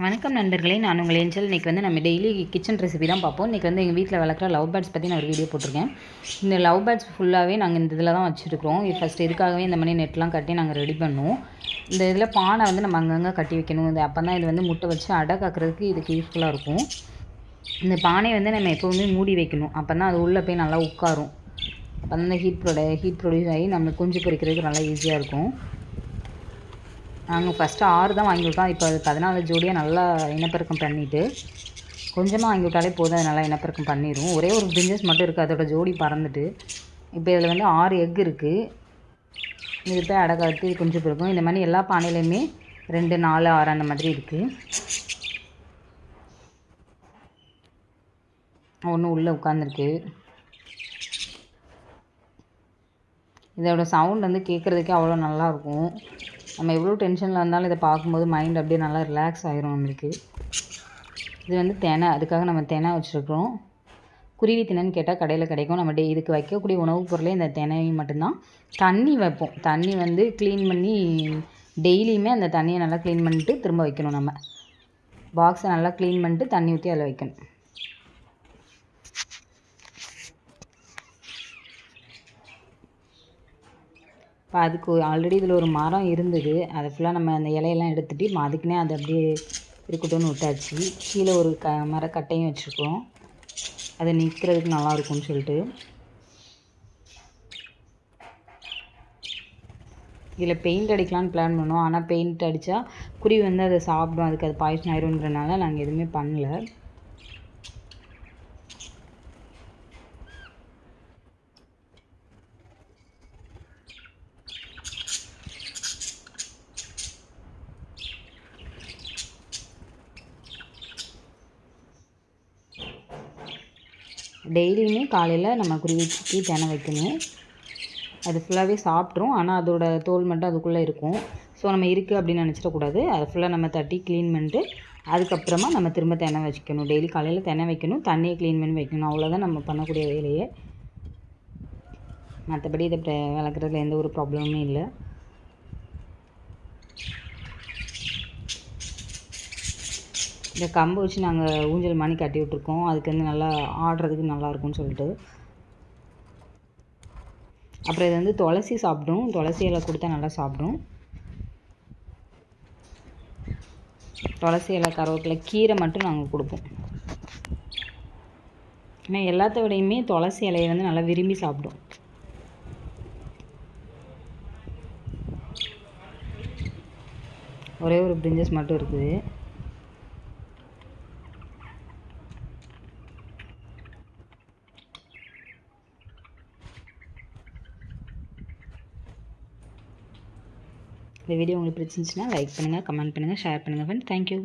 வணக்கம் நண்பர்களே, நான் உங்கள் ஏஞ்சல். இன்றைக்கி வந்து நம்ம டெய்லி கிச்சன் ரெசிபி தான் பார்ப்போம். இன்றைக்கி வந்து எங்கள் வீட்டில் வளர்க்குற லவ் பேர்ட்ஸ் பற்றி நான் ஒரு வீடியோ போட்டிருக்கேன். இந்த லவ் பேர்ட்ஸ் ஃபுல்லாகவே நாங்கள் இந்த இதில் தான் வச்சுருக்கிறோம். ஃபஸ்ட்டு இதுக்காகவே இந்த மாதிரி நெட்லாம் கட்டி நாங்கள் ரெடி பண்ணுவோம். இந்த இதில் பானை வந்து நம்ம அங்கங்கே கட்டி வைக்கணும். இது அப்போ தான் இது வந்து முட்டை வச்சு அடை காக்கிறதுக்கு இதுக்கு யூஸ்ஃபுல்லாக இருக்கும். இந்த பானையை வந்து நம்ம எப்போவுமே மூடி வைக்கணும். அப்போ தான் அது உள்ளே போய் நல்லா உட்காரும். அப்போ தான் இந்த ஹீட் ப்ரொடியூஸ் ஆகி நம்மளுக்கு குஞ்சு பொரிக்கிறதுக்கு நல்லா ஈஸியாக இருக்கும். நாங்கள் ஃபஸ்ட்டு 6 தான் வாங்கி விட்டோம். இப்போ அது 14 ஜோடியாக நல்லா இனப்பெருக்கம் பண்ணிவிட்டு கொஞ்சமாக வாங்கி விட்டாலே போதும், அது நல்லா இனப்பெருக்கம் பண்ணிடும். ஒரே ஒரு பிரிஞ்சஸ் மட்டும் இருக்குது, அதோட ஜோடி பறந்துட்டு. இப்போ இதில் வந்து 6 எக் இருக்குது. இது போய் அடகாத்து குஞ்சு பிறக்கும். இந்த மாதிரி எல்லா பானையிலையுமே 2, 4, 6 அந்த மாதிரி இருக்குது. ஒன்று உள்ளே உட்காந்துருக்கு. இதோட சவுண்ட் வந்து கேட்குறதுக்கே அவ்வளோ நல்லாயிருக்கும். நம்ம எவ்வளோ டென்ஷனில் இருந்தாலும் இதை பார்க்கும்போது மைண்ட் அப்படியே நல்லா ரிலாக்ஸ் ஆகிரும் நம்மளுக்கு. இது வந்து தினை, அதுக்காக நம்ம தினை வச்சுருக்குறோம். குருவி தினைன்னு கேட்டால் கடையில் கிடைக்கும். நம்ம இதுக்கு வைக்கக்கூடிய உணவுப் பொருளே இந்த தினை மட்டும்தான். தண்ணி வைப்போம். தண்ணி வந்து க்ளீன் பண்ணி டெய்லியுமே அந்த தண்ணியை நல்லா க்ளீன் பண்ணிட்டு திரும்ப வைக்கணும். நம்ம பாக்ஸை நல்லா க்ளீன் பண்ணிட்டு தண்ணி ஊற்றி அதில் வைக்கணும். இப்போ அதுக்கு ஆல்ரெடி இதில் ஒரு மரம் இருந்தது. அதை ஃபுல்லாக நம்ம அந்த இலையெல்லாம் எடுத்துகிட்டு அதுக்குன்னே அது அப்படியே இருக்கட்டும்னு விட்டாச்சு. கீழே ஒரு மரக்கட்டையும் வச்சுருக்கோம், அதை நிற்கிறதுக்கு நல்லாயிருக்கும்னு சொல்லிட்டு. இதில் பெயிண்ட் அடிக்கலான்னு பிளான் பண்ணோம். ஆனால் பெயிண்ட் அடித்தா குருவி வந்து அதை சாப்பிடும், அதுக்கு அது பாய்சன் ஆயிரும்ன்றனால நாங்கள் எதுவுமே பண்ணல. டெய்லியுமே காலையில் நம்ம குருவிக்கு தினை வைக்கணும். அது ஃபுல்லாகவே சாப்பிட்ரும். ஆனால் அதோட தோல் மட்டும் அதுக்குள்ளே இருக்கும். ஸோ நம்ம இருக்குது அப்படின்னு நினச்சிடக்கூடாது. அதை ஃபுல்லாக நம்ம தட்டி க்ளீன் பண்ணிட்டு அதுக்கப்புறமா நம்ம திரும்ப தினை வச்சுக்கணும். டெய்லி காலையில் தினை வைக்கணும், தண்ணியை க்ளீன் பண்ணி வைக்கணும். அவ்வளோதான் நம்ம பண்ணக்கூடிய வேலையே. மற்றபடி இதை வளர்க்குறதுல எந்த ஒரு ப்ராப்ளமுமே இல்லை. இந்த கம்பு வச்சு நாங்கள் ஊஞ்சல் மணி கட்டி விட்ருக்கோம். அதுக்கு வந்து நல்லா ஆடுறதுக்கு நல்லாயிருக்கும்னு சொல்லிட்டு. அப்புறம் இது வந்து துளசி சாப்பிடும். துளசி இலை கொடுத்தா நல்லா சாப்பிடும். துளசி இலை, கருவேப்பிலை, கீரை மட்டும் நாங்கள் கொடுப்போம். ஏன்னா எல்லாத்த விடையுமே துளசி இலையை வந்து நல்லா விரும்பி சாப்பிடும். ஒரே ஒரு பிரிஞ்சஸ் மட்டும் இருக்குது. இந்த வீடியோ உங்களுக்கு பிடிச்சிருந்துச்சுன்னா லைக் பண்ணுங்கள், கமெண்ட் பண்ணுங்கள், ஷேர் பண்ணுங்கள் ஃப்ரெண்ட்ஸ். தேங்க்யூ.